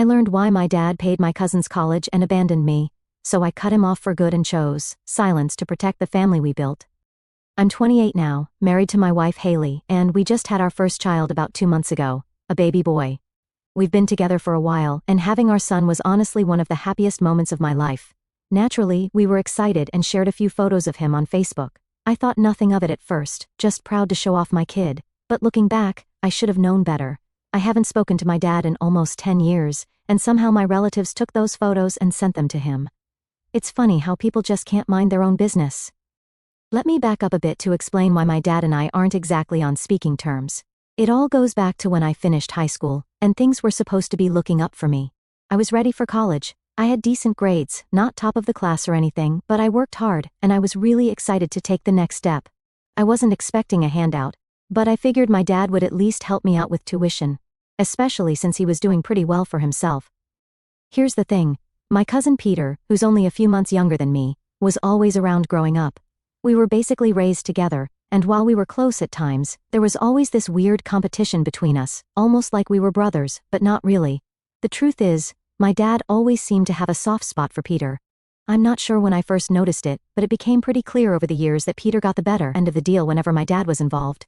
I learned why my dad paid my cousin's college and abandoned me, so I cut him off for good and chose silence to protect the family we built. I'm 28 now, married to my wife Haley, and we just had our first child about 2 months ago, a baby boy. We've been together for a while, and having our son was honestly one of the happiest moments of my life. Naturally, we were excited and shared a few photos of him on Facebook. I thought nothing of it at first, just proud to show off my kid, but looking back, I should have known better. I haven't spoken to my dad in almost 10 years, and somehow my relatives took those photos and sent them to him. It's funny how people just can't mind their own business. Let me back up a bit to explain why my dad and I aren't exactly on speaking terms. It all goes back to when I finished high school, and things were supposed to be looking up for me. I was ready for college. I had decent grades, not top of the class or anything, but I worked hard, and I was really excited to take the next step. I wasn't expecting a handout, but I figured my dad would at least help me out with tuition, especially since he was doing pretty well for himself. Here's the thing. My cousin Peter, who's only a few months younger than me, was always around growing up. We were basically raised together, and while we were close at times, there was always this weird competition between us, almost like we were brothers, but not really. The truth is, my dad always seemed to have a soft spot for Peter. I'm not sure when I first noticed it, but it became pretty clear over the years that Peter got the better end of the deal whenever my dad was involved.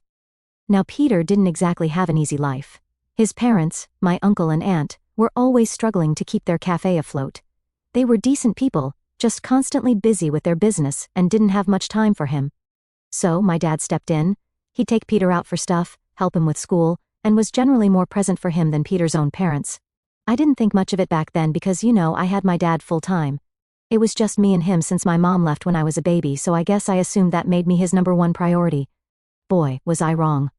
Now Peter didn't exactly have an easy life. His parents, my uncle and aunt, were always struggling to keep their cafe afloat. They were decent people, just constantly busy with their business and didn't have much time for him. So my dad stepped in. He'd take Peter out for stuff, help him with school, and was generally more present for him than Peter's own parents. I didn't think much of it back then because, I had my dad full-time. It was just me and him since my mom left when I was a baby, so I guess I assumed that made me his number one priority. Boy, was I wrong.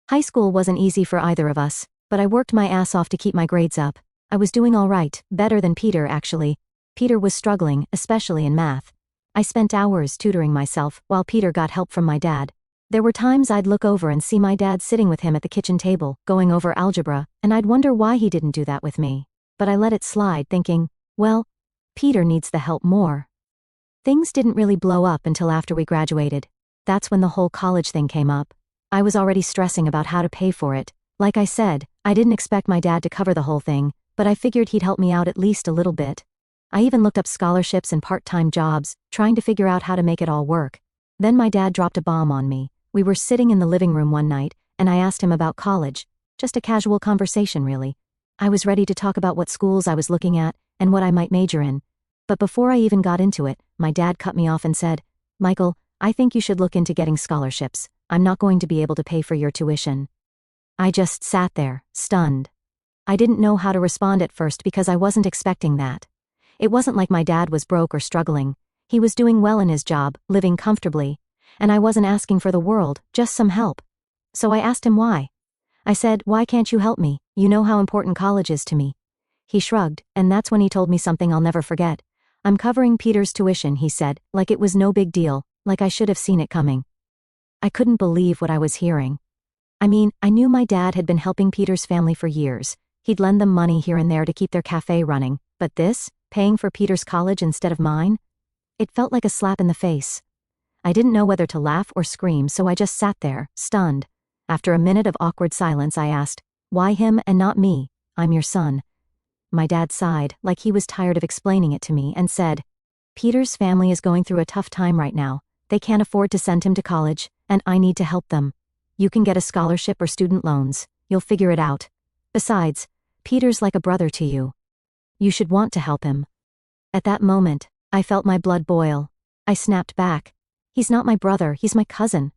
High school wasn't easy for either of us, but I worked my ass off to keep my grades up. I was doing all right, better than Peter actually. Peter was struggling, especially in math. I spent hours tutoring myself while Peter got help from my dad. There were times I'd look over and see my dad sitting with him at the kitchen table, going over algebra, and I'd wonder why he didn't do that with me. But I let it slide, thinking, well, Peter needs the help more. Things didn't really blow up until after we graduated. That's when the whole college thing came up. I was already stressing about how to pay for it. Like I said, I didn't expect my dad to cover the whole thing, but I figured he'd help me out at least a little bit. I even looked up scholarships and part-time jobs, trying to figure out how to make it all work. Then my dad dropped a bomb on me. We were sitting in the living room one night, and I asked him about college. Just a casual conversation, really. I was ready to talk about what schools I was looking at, and what I might major in. But before I even got into it, my dad cut me off and said, "Michael, I think you should look into getting scholarships. I'm not going to be able to pay for your tuition." I just sat there, stunned. I didn't know how to respond at first because I wasn't expecting that. It wasn't like my dad was broke or struggling. He was doing well in his job, living comfortably, and I wasn't asking for the world, just some help. So I asked him why. I said, "Why can't you help me? You know how important college is to me." He shrugged, and that's when he told me something I'll never forget. "I'm covering Peter's tuition," he said, like it was no big deal, like I should have seen it coming. I couldn't believe what I was hearing. I mean, I knew my dad had been helping Peter's family for years. He'd lend them money here and there to keep their cafe running, but this, paying for Peter's college instead of mine? It felt like a slap in the face. I didn't know whether to laugh or scream, so I just sat there, stunned. After a minute of awkward silence, I asked, "Why him and not me? I'm your son." My dad sighed, like he was tired of explaining it to me, and said, "Peter's family is going through a tough time right now. They can't afford to send him to college, and I need to help them. You can get a scholarship or student loans. You'll figure it out. Besides, Peter's like a brother to you. You should want to help him." At that moment, I felt my blood boil. I snapped back. "He's not my brother, he's my cousin.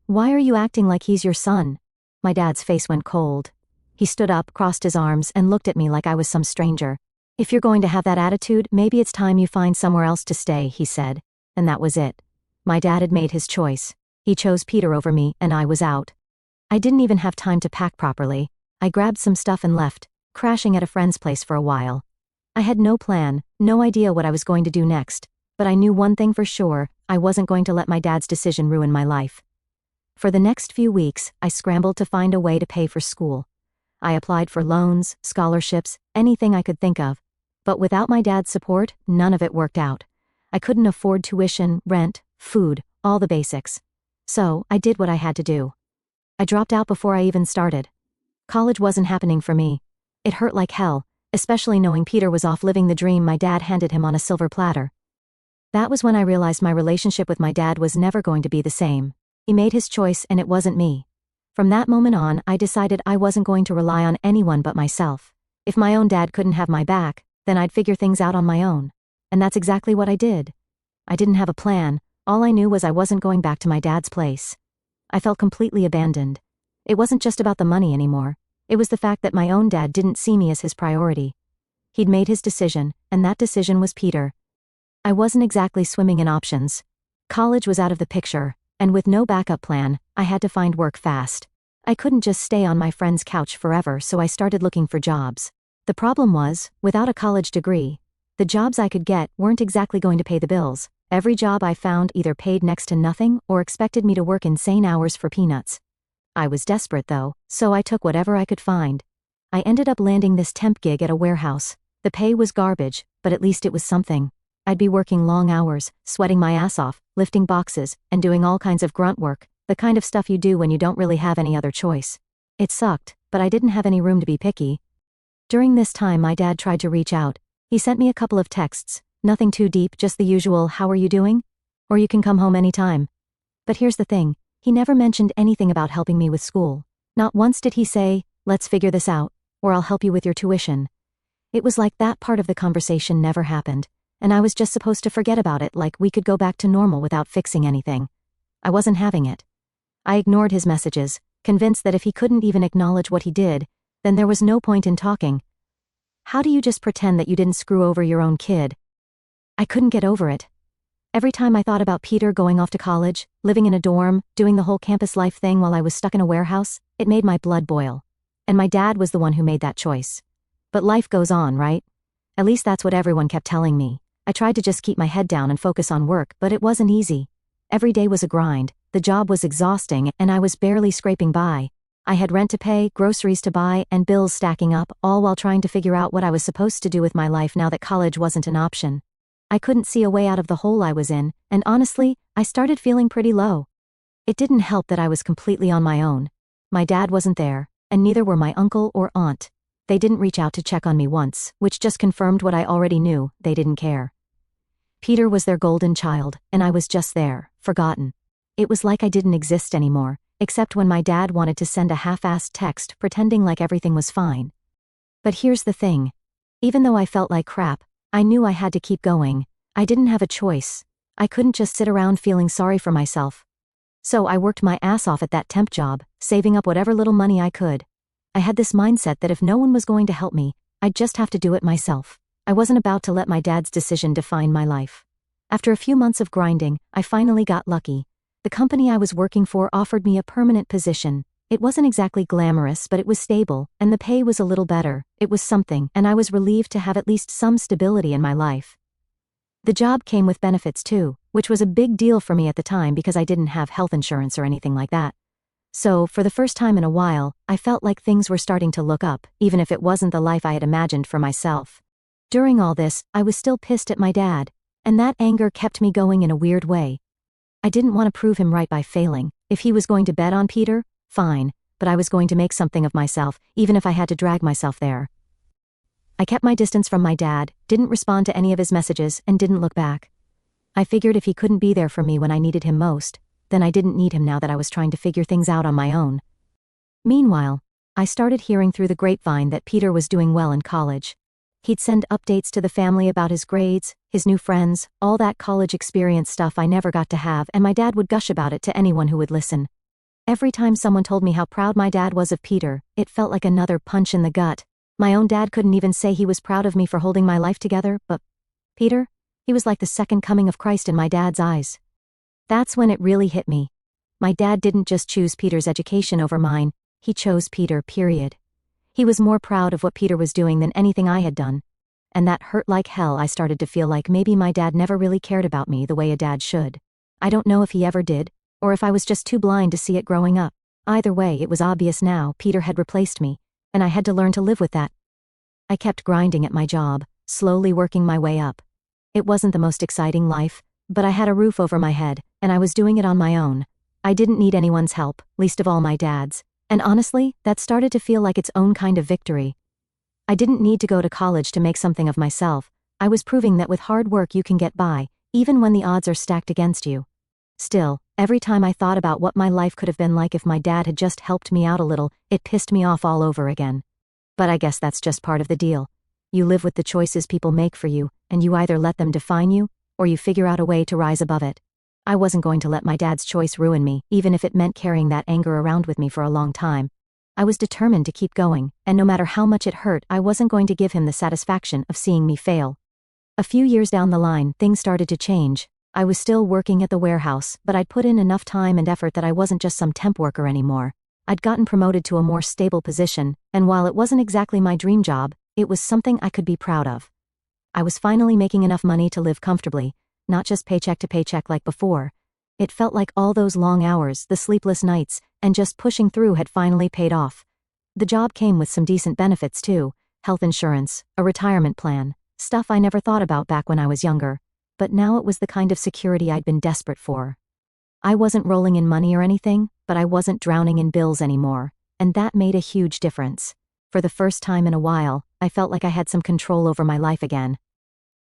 Why are you acting like he's your son?" My dad's face went cold. He stood up, crossed his arms, and looked at me like I was some stranger. "If you're going to have that attitude, maybe it's time you find somewhere else to stay," he said. And that was it. My dad had made his choice. He chose Peter over me, and I was out. I didn't even have time to pack properly. I grabbed some stuff and left, crashing at a friend's place for a while. I had no plan, no idea what I was going to do next, but I knew one thing for sure, I wasn't going to let my dad's decision ruin my life. For the next few weeks, I scrambled to find a way to pay for school. I applied for loans, scholarships, anything I could think of. But without my dad's support, none of it worked out. I couldn't afford tuition, rent, food, all the basics. So, I did what I had to do. I dropped out before I even started. College wasn't happening for me. It hurt like hell, especially knowing Peter was off living the dream my dad handed him on a silver platter. That was when I realized my relationship with my dad was never going to be the same. He made his choice and it wasn't me. From that moment on, I decided I wasn't going to rely on anyone but myself. If my own dad couldn't have my back, then I'd figure things out on my own. And that's exactly what I did. I didn't have a plan. All I knew was I wasn't going back to my dad's place. I felt completely abandoned. It wasn't just about the money anymore. It was the fact that my own dad didn't see me as his priority. He'd made his decision, and that decision was Peter. I wasn't exactly swimming in options. College was out of the picture, and with no backup plan, I had to find work fast. I couldn't just stay on my friend's couch forever, so I started looking for jobs. The problem was, without a college degree, the jobs I could get weren't exactly going to pay the bills. Every job I found either paid next to nothing or expected me to work insane hours for peanuts. I was desperate though, so I took whatever I could find. I ended up landing this temp gig at a warehouse. The pay was garbage, but at least it was something. I'd be working long hours, sweating my ass off, lifting boxes, and doing all kinds of grunt work, the kind of stuff you do when you don't really have any other choice. It sucked, but I didn't have any room to be picky. During this time my dad tried to reach out. He sent me a couple of texts, nothing too deep, just the usual, "How are you doing?" Or "You can come home anytime." But here's the thing, he never mentioned anything about helping me with school. Not once did he say, "Let's figure this out," or "I'll help you with your tuition." It was like that part of the conversation never happened, and I was just supposed to forget about it like we could go back to normal without fixing anything. I wasn't having it. I ignored his messages, convinced that if he couldn't even acknowledge what he did, then there was no point in talking. How do you just pretend that you didn't screw over your own kid? I couldn't get over it. Every time I thought about Peter going off to college, living in a dorm, doing the whole campus life thing while I was stuck in a warehouse, it made my blood boil. And my dad was the one who made that choice. But life goes on, right? At least that's what everyone kept telling me. I tried to just keep my head down and focus on work, but it wasn't easy. Every day was a grind, the job was exhausting, and I was barely scraping by. I had rent to pay, groceries to buy, and bills stacking up, all while trying to figure out what I was supposed to do with my life now that college wasn't an option. I couldn't see a way out of the hole I was in, and honestly, I started feeling pretty low. It didn't help that I was completely on my own. My dad wasn't there, and neither were my uncle or aunt. They didn't reach out to check on me once, which just confirmed what I already knew, they didn't care. Peter was their golden child, and I was just there, forgotten. It was like I didn't exist anymore, except when my dad wanted to send a half-assed text pretending like everything was fine. But here's the thing. Even though I felt like crap, I knew I had to keep going. I didn't have a choice. I couldn't just sit around feeling sorry for myself. So I worked my ass off at that temp job, saving up whatever little money I could. I had this mindset that if no one was going to help me, I'd just have to do it myself. I wasn't about to let my dad's decision define my life. After a few months of grinding, I finally got lucky. The company I was working for offered me a permanent position. It wasn't exactly glamorous, but it was stable, and the pay was a little better. It was something, and I was relieved to have at least some stability in my life. The job came with benefits too, which was a big deal for me at the time because I didn't have health insurance or anything like that. So, for the first time in a while, I felt like things were starting to look up, even if it wasn't the life I had imagined for myself. During all this, I was still pissed at my dad, and that anger kept me going in a weird way. I didn't want to prove him right by failing. If he was going to bet on Peter, fine, but I was going to make something of myself, even if I had to drag myself there. I kept my distance from my dad, didn't respond to any of his messages, and didn't look back. I figured if he couldn't be there for me when I needed him most, then I didn't need him now that I was trying to figure things out on my own. Meanwhile, I started hearing through the grapevine that Peter was doing well in college. He'd send updates to the family about his grades, his new friends, all that college experience stuff I never got to have, and my dad would gush about it to anyone who would listen. Every time someone told me how proud my dad was of Peter, it felt like another punch in the gut. My own dad couldn't even say he was proud of me for holding my life together, but Peter? He was like the second coming of Christ in my dad's eyes. That's when it really hit me. My dad didn't just choose Peter's education over mine, he chose Peter, period. He was more proud of what Peter was doing than anything I had done. And that hurt like hell. I started to feel like maybe my dad never really cared about me the way a dad should. I don't know if he ever did, or if I was just too blind to see it growing up. Either way, it was obvious now, Peter had replaced me, and I had to learn to live with that. I kept grinding at my job, slowly working my way up. It wasn't the most exciting life, but I had a roof over my head, and I was doing it on my own. I didn't need anyone's help, least of all my dad's. And honestly, that started to feel like its own kind of victory. I didn't need to go to college to make something of myself. I was proving that with hard work you can get by, even when the odds are stacked against you. Still, every time I thought about what my life could have been like if my dad had just helped me out a little, it pissed me off all over again. But I guess that's just part of the deal. You live with the choices people make for you, and you either let them define you, or you figure out a way to rise above it. I wasn't going to let my dad's choice ruin me, even if it meant carrying that anger around with me for a long time. I was determined to keep going, and no matter how much it hurt, I wasn't going to give him the satisfaction of seeing me fail. A few years down the line, things started to change. I was still working at the warehouse, but I'd put in enough time and effort that I wasn't just some temp worker anymore. I'd gotten promoted to a more stable position, and while it wasn't exactly my dream job, it was something I could be proud of. I was finally making enough money to live comfortably, not just paycheck to paycheck like before. It felt like all those long hours, the sleepless nights, and just pushing through had finally paid off. The job came with some decent benefits too: health insurance, a retirement plan, stuff I never thought about back when I was younger. But now it was the kind of security I'd been desperate for. I wasn't rolling in money or anything, but I wasn't drowning in bills anymore, and that made a huge difference. For the first time in a while, I felt like I had some control over my life again.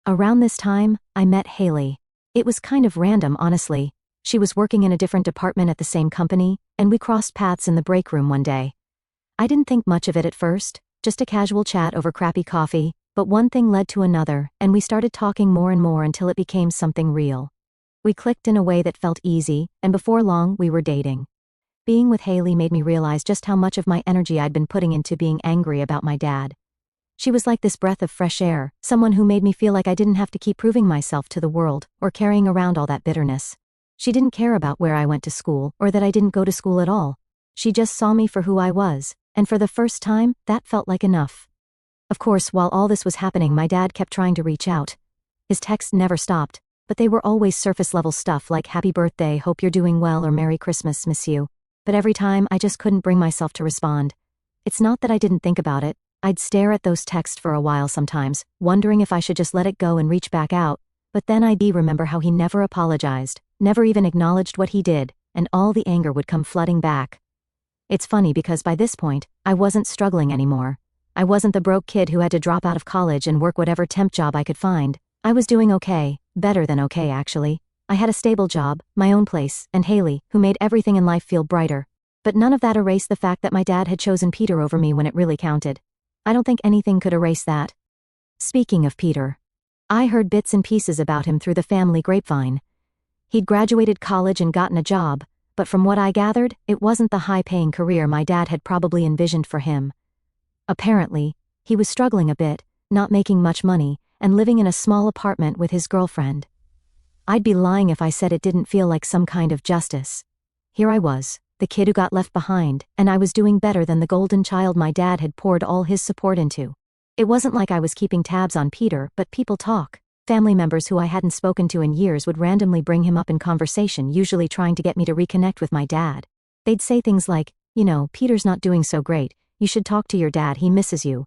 Around this time, I met Haley. It was kind of random, honestly. She was working in a different department at the same company, and we crossed paths in the break room one day. I didn't think much of it at first, just a casual chat over crappy coffee, but one thing led to another, and we started talking more and more until it became something real. We clicked in a way that felt easy, and before long, we were dating. Being with Haley made me realize just how much of my energy I'd been putting into being angry about my dad. She was like this breath of fresh air, someone who made me feel like I didn't have to keep proving myself to the world, or carrying around all that bitterness. She didn't care about where I went to school, or that I didn't go to school at all. She just saw me for who I was, and for the first time, that felt like enough. Of course, while all this was happening, my dad kept trying to reach out. His texts never stopped, but they were always surface-level stuff like "Happy birthday, hope you're doing well," or "Merry Christmas, miss you." But every time, I just couldn't bring myself to respond. It's not that I didn't think about it. I'd stare at those texts for a while sometimes, wondering if I should just let it go and reach back out, but then I'd remember how he never apologized, never even acknowledged what he did, and all the anger would come flooding back. It's funny because by this point, I wasn't struggling anymore. I wasn't the broke kid who had to drop out of college and work whatever temp job I could find. I was doing okay, better than okay actually. I had a stable job, my own place, and Haley, who made everything in life feel brighter. But none of that erased the fact that my dad had chosen Peter over me when it really counted. I don't think anything could erase that. Speaking of Peter, I heard bits and pieces about him through the family grapevine. He'd graduated college and gotten a job, but from what I gathered, it wasn't the high-paying career my dad had probably envisioned for him. Apparently, he was struggling a bit, not making much money, and living in a small apartment with his girlfriend. I'd be lying if I said it didn't feel like some kind of justice. Here I was, the kid who got left behind, and I was doing better than the golden child my dad had poured all his support into. It wasn't like I was keeping tabs on Peter, but people talk. Family members who I hadn't spoken to in years would randomly bring him up in conversation, usually trying to get me to reconnect with my dad. They'd say things like, "Peter's not doing so great. You should talk to your dad, he misses you."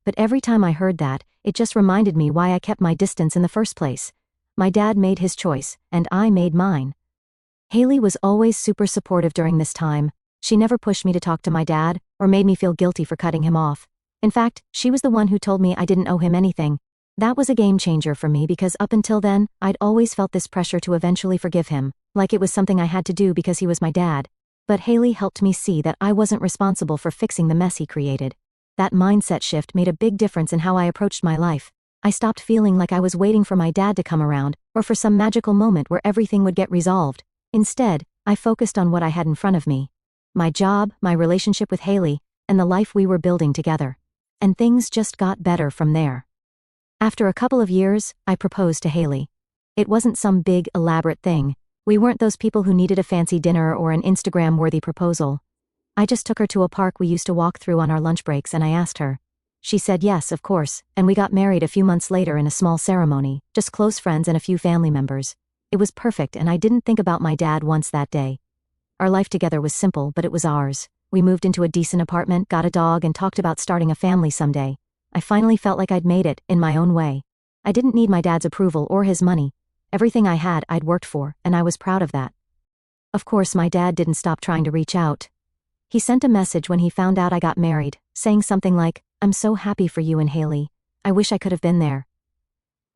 But every time I heard that, it just reminded me why I kept my distance in the first place. My dad made his choice, and I made mine. Haley was always super supportive during this time. She never pushed me to talk to my dad, or made me feel guilty for cutting him off. In fact, she was the one who told me I didn't owe him anything. That was a game changer for me because up until then, I'd always felt this pressure to eventually forgive him, like it was something I had to do because he was my dad. But Haley helped me see that I wasn't responsible for fixing the mess he created. That mindset shift made a big difference in how I approached my life. I stopped feeling like I was waiting for my dad to come around, or for some magical moment where everything would get resolved. Instead, I focused on what I had in front of me. My job, my relationship with Haley, and the life we were building together. And things just got better from there. After a couple of years, I proposed to Haley. It wasn't some big, elaborate thing. We weren't those people who needed a fancy dinner or an Instagram-worthy proposal. I just took her to a park we used to walk through on our lunch breaks and I asked her. She said yes, of course, and we got married a few months later in a small ceremony, just close friends and a few family members. It was perfect and I didn't think about my dad once that day. Our life together was simple, but it was ours. We moved into a decent apartment, got a dog, and talked about starting a family someday. I finally felt like I'd made it, in my own way. I didn't need my dad's approval or his money. Everything I had, I'd worked for, and I was proud of that. Of course, my dad didn't stop trying to reach out. He sent a message when he found out I got married, saying something like, I'm so happy for you and Haley. I wish I could have been there."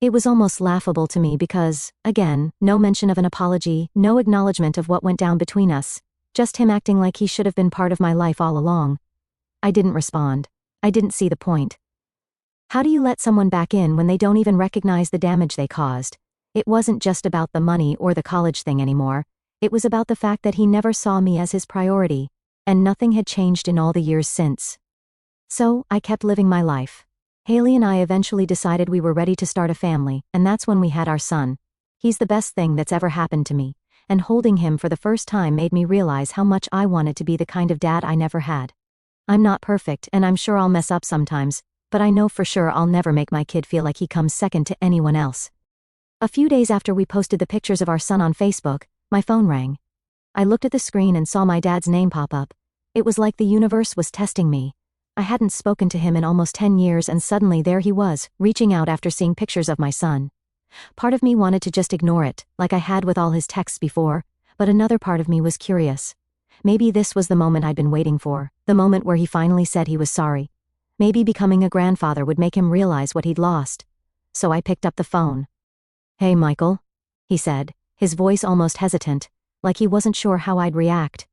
It was almost laughable to me because, again, no mention of an apology, no acknowledgement of what went down between us, just him acting like he should have been part of my life all along. I didn't respond. I didn't see the point. How do you let someone back in when they don't even recognize the damage they caused? It wasn't just about the money or the college thing anymore. It was about the fact that he never saw me as his priority, and nothing had changed in all the years since. So, I kept living my life. Haley and I eventually decided we were ready to start a family, and that's when we had our son. He's the best thing that's ever happened to me, and holding him for the first time made me realize how much I wanted to be the kind of dad I never had. I'm not perfect, and I'm sure I'll mess up sometimes, but I know for sure I'll never make my kid feel like he comes second to anyone else. A few days after we posted the pictures of our son on Facebook, my phone rang. I looked at the screen and saw my dad's name pop up. It was like the universe was testing me. I hadn't spoken to him in almost 10 years and suddenly there he was, reaching out after seeing pictures of my son. Part of me wanted to just ignore it, like I had with all his texts before, but another part of me was curious. Maybe this was the moment I'd been waiting for, the moment where he finally said he was sorry. Maybe becoming a grandfather would make him realize what he'd lost. So I picked up the phone. "Hey, Michael," he said, his voice almost hesitant, like he wasn't sure how I'd react.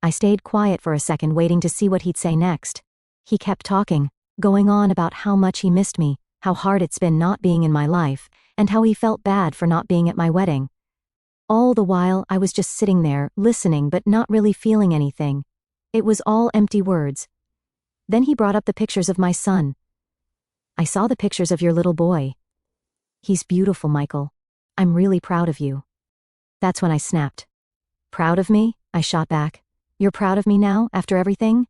I stayed quiet for a second waiting to see what he'd say next. He kept talking, going on about how much he missed me, how hard it's been not being in my life, and how he felt bad for not being at my wedding. All the while, I was just sitting there, listening but not really feeling anything. It was all empty words. Then he brought up the pictures of my son. "I saw the pictures of your little boy. He's beautiful, Michael. I'm really proud of you." That's when I snapped. "Proud of me?" I shot back. "You're proud of me now, after everything?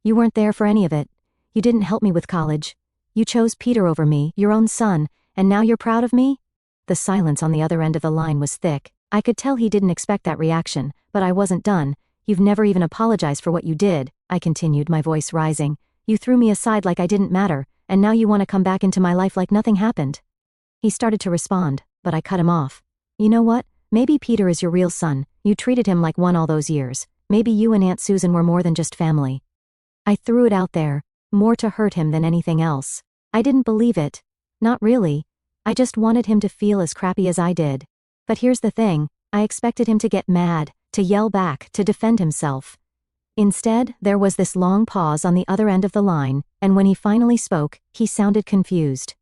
You weren't there for any of it. You didn't help me with college. You chose Peter over me, your own son, and now you're proud of me?" The silence on the other end of the line was thick. I could tell he didn't expect that reaction, but I wasn't done. "You've never even apologized for what you did," I continued, my voice rising. "You threw me aside like I didn't matter, and now you want to come back into my life like nothing happened." He started to respond, but I cut him off. "You know what? Maybe Peter is your real son. You treated him like one all those years. Maybe you and Aunt Susan were more than just family." I threw it out there, more to hurt him than anything else. I didn't believe it. Not really. I just wanted him to feel as crappy as I did. But here's the thing, I expected him to get mad, to yell back, to defend himself. Instead, there was this long pause on the other end of the line, and when he finally spoke, he sounded confused.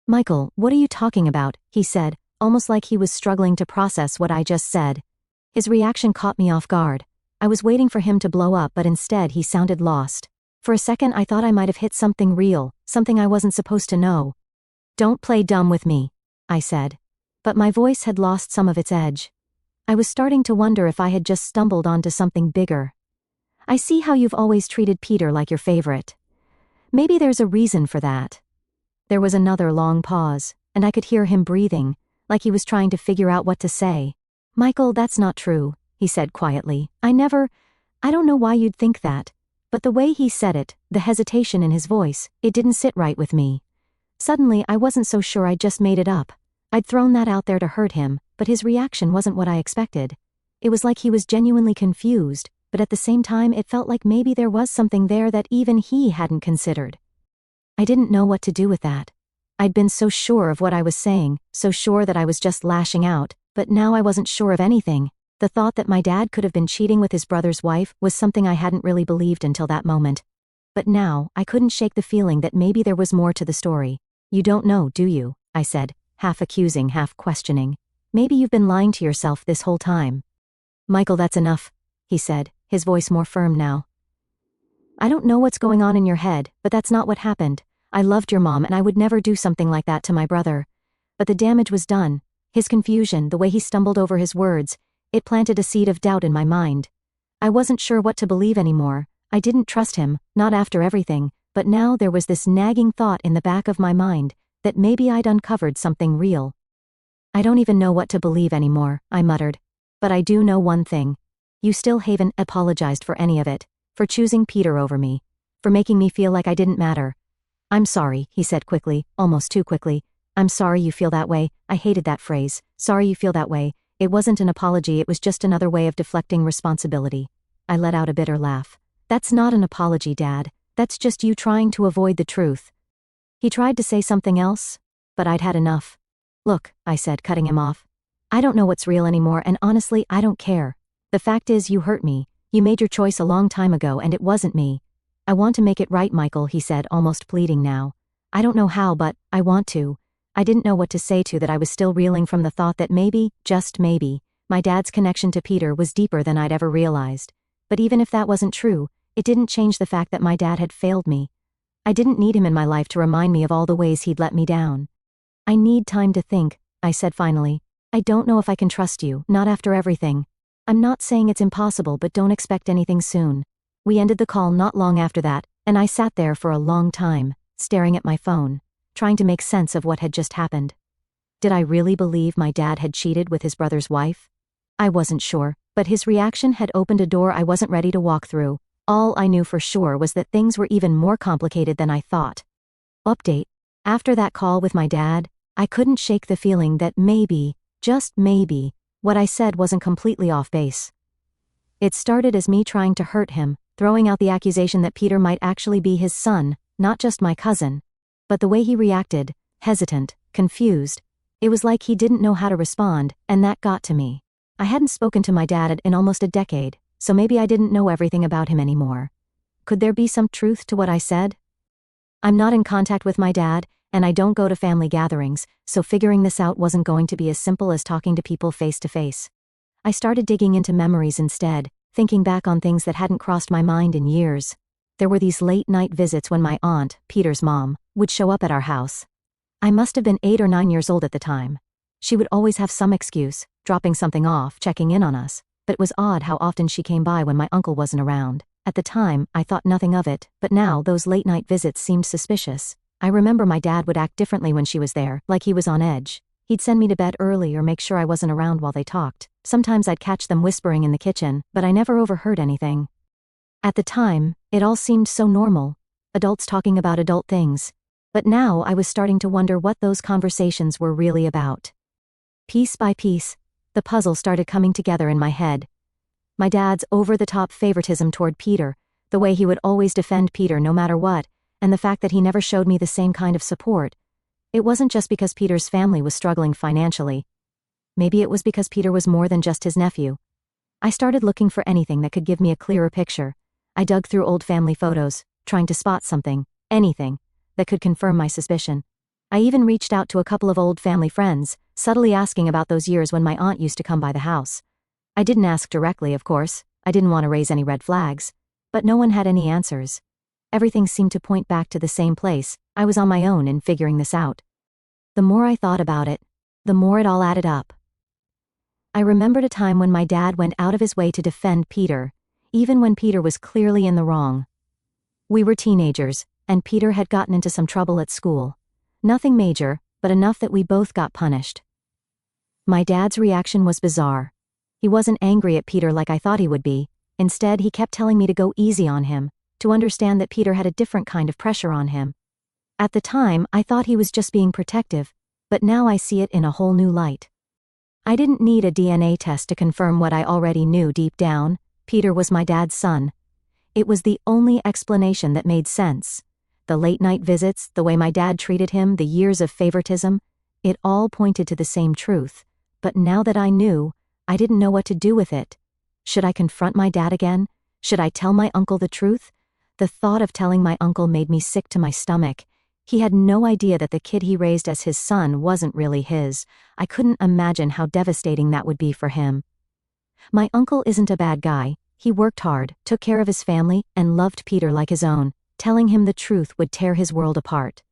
"Michael, what are you talking about?" he said, almost like he was struggling to process what I just said. His reaction caught me off guard. I was waiting for him to blow up, but instead he sounded lost. For a second I thought I might have hit something real, something I wasn't supposed to know. "Don't play dumb with me," I said. But my voice had lost some of its edge. I was starting to wonder if I had just stumbled onto something bigger. "I see how you've always treated Peter like your favorite. Maybe there's a reason for that." There was another long pause, and I could hear him breathing, like he was trying to figure out what to say. "Michael, that's not true," he said quietly. I don't know why you'd think that. But the way he said it, the hesitation in his voice, it didn't sit right with me. Suddenly, I wasn't so sure I'd just made it up. I'd thrown that out there to hurt him, but his reaction wasn't what I expected. It was like he was genuinely confused, but at the same time it felt like maybe there was something there that even he hadn't considered. I didn't know what to do with that. I'd been so sure of what I was saying, so sure that I was just lashing out, but now I wasn't sure of anything. The thought that my dad could have been cheating with his brother's wife was something I hadn't really believed until that moment. But now, I couldn't shake the feeling that maybe there was more to the story. "You don't know, do you?" I said, half accusing, half questioning. "Maybe you've been lying to yourself this whole time." "Michael, that's enough," he said, his voice more firm now. "I don't know what's going on in your head, but that's not what happened. I loved your mom and I would never do something like that to my brother. But the damage was done. His confusion, the way he stumbled over his words, it planted a seed of doubt in my mind. I wasn't sure what to believe anymore. I didn't trust him, not after everything, but now there was this nagging thought in the back of my mind that maybe I'd uncovered something real. "I don't even know what to believe anymore," I muttered. "But I do know one thing. You still haven't apologized for any of it, for choosing Peter over me, for making me feel like I didn't matter." "I'm sorry," he said quickly, almost too quickly. "I'm sorry you feel that way." I hated that phrase. "Sorry you feel that way." It wasn't an apology, it was just another way of deflecting responsibility. I let out a bitter laugh. "That's not an apology, Dad. That's just you trying to avoid the truth." He tried to say something else, but I'd had enough. "Look," I said, cutting him off. "I don't know what's real anymore, and honestly, I don't care. The fact is, you hurt me. You made your choice a long time ago, and it wasn't me. I want to make it right, Michael," he said, almost pleading now. "I don't know how, but I want to." I didn't know what to say to that. I was still reeling from the thought that maybe, just maybe, my dad's connection to Peter was deeper than I'd ever realized. But even if that wasn't true, it didn't change the fact that my dad had failed me. I didn't need him in my life to remind me of all the ways he'd let me down. "I need time to think," I said finally. "I don't know if I can trust you, not after everything. I'm not saying it's impossible, but don't expect anything soon." We ended the call not long after that, and I sat there for a long time, staring at my phone, trying to make sense of what had just happened. Did I really believe my dad had cheated with his brother's wife? I wasn't sure, but his reaction had opened a door I wasn't ready to walk through. All I knew for sure was that things were even more complicated than I thought. Update. After that call with my dad, I couldn't shake the feeling that maybe, just maybe, what I said wasn't completely off base. It started as me trying to hurt him, throwing out the accusation that Peter might actually be his son, not just my cousin. But the way he reacted, hesitant, confused, it was like he didn't know how to respond, and that got to me. I hadn't spoken to my dad in almost a decade, so maybe I didn't know everything about him anymore. Could there be some truth to what I said? I'm not in contact with my dad, and I don't go to family gatherings, so figuring this out wasn't going to be as simple as talking to people face to face. I started digging into memories instead, thinking back on things that hadn't crossed my mind in years. There were these late-night visits when my aunt, Peter's mom, would show up at our house. I must have been 8 or 9 years old at the time. She would always have some excuse, dropping something off, checking in on us, but it was odd how often she came by when my uncle wasn't around. At the time, I thought nothing of it, but now those late-night visits seemed suspicious. I remember my dad would act differently when she was there, like he was on edge. He'd send me to bed early or make sure I wasn't around while they talked. Sometimes I'd catch them whispering in the kitchen, but I never overheard anything. At the time, it all seemed so normal. Adults talking about adult things. But now I was starting to wonder what those conversations were really about. Piece by piece, the puzzle started coming together in my head. My dad's over-the-top favoritism toward Peter, the way he would always defend Peter no matter what, and the fact that he never showed me the same kind of support. It wasn't just because Peter's family was struggling financially. Maybe it was because Peter was more than just his nephew. I started looking for anything that could give me a clearer picture. I dug through old family photos, trying to spot something, anything, that could confirm my suspicion. I even reached out to a couple of old family friends, subtly asking about those years when my aunt used to come by the house. I didn't ask directly, of course. I didn't want to raise any red flags. But no one had any answers. Everything seemed to point back to the same place. I was on my own in figuring this out. The more I thought about it, the more it all added up. I remembered a time when my dad went out of his way to defend Peter, even when Peter was clearly in the wrong. We were teenagers, and Peter had gotten into some trouble at school. Nothing major, but enough that we both got punished. My dad's reaction was bizarre. He wasn't angry at Peter like I thought he would be. Instead, he kept telling me to go easy on him, to understand that Peter had a different kind of pressure on him. At the time, I thought he was just being protective, but now I see it in a whole new light. I didn't need a DNA test to confirm what I already knew deep down. Peter was my dad's son. It was the only explanation that made sense. The late-night visits, the way my dad treated him, the years of favoritism, it all pointed to the same truth. But now that I knew, I didn't know what to do with it. Should I confront my dad again? Should I tell my uncle the truth? The thought of telling my uncle made me sick to my stomach. He had no idea that the kid he raised as his son wasn't really his. I couldn't imagine how devastating that would be for him. My uncle isn't a bad guy. He worked hard, took care of his family, and loved Peter like his own. Telling him the truth would tear his world apart.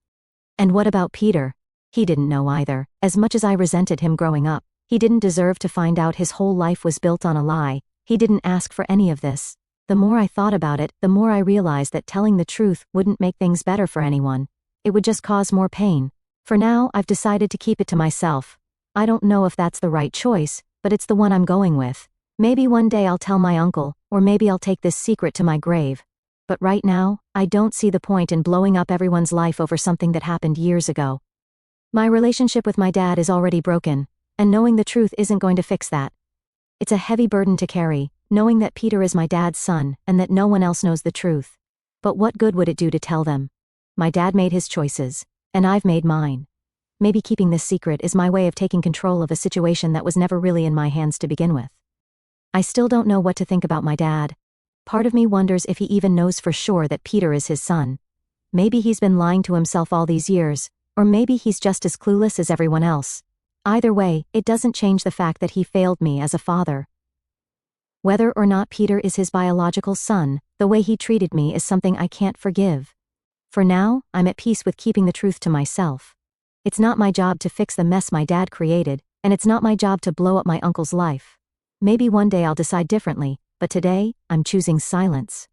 And what about Peter? He didn't know either. As much as I resented him growing up, he didn't deserve to find out his whole life was built on a lie. He didn't ask for any of this. The more I thought about it, the more I realized that telling the truth wouldn't make things better for anyone. It would just cause more pain. For now, I've decided to keep it to myself. I don't know if that's the right choice, but it's the one I'm going with. Maybe one day I'll tell my uncle, or maybe I'll take this secret to my grave. But right now, I don't see the point in blowing up everyone's life over something that happened years ago. My relationship with my dad is already broken, and knowing the truth isn't going to fix that. It's a heavy burden to carry, knowing that Peter is my dad's son and that no one else knows the truth. But what good would it do to tell them? My dad made his choices, and I've made mine. Maybe keeping this secret is my way of taking control of a situation that was never really in my hands to begin with. I still don't know what to think about my dad. Part of me wonders if he even knows for sure that Peter is his son. Maybe he's been lying to himself all these years, or maybe he's just as clueless as everyone else. Either way, it doesn't change the fact that he failed me as a father. Whether or not Peter is his biological son, the way he treated me is something I can't forgive. For now, I'm at peace with keeping the truth to myself. It's not my job to fix the mess my dad created, and it's not my job to blow up my uncle's life. Maybe one day I'll decide differently, but today, I'm choosing silence.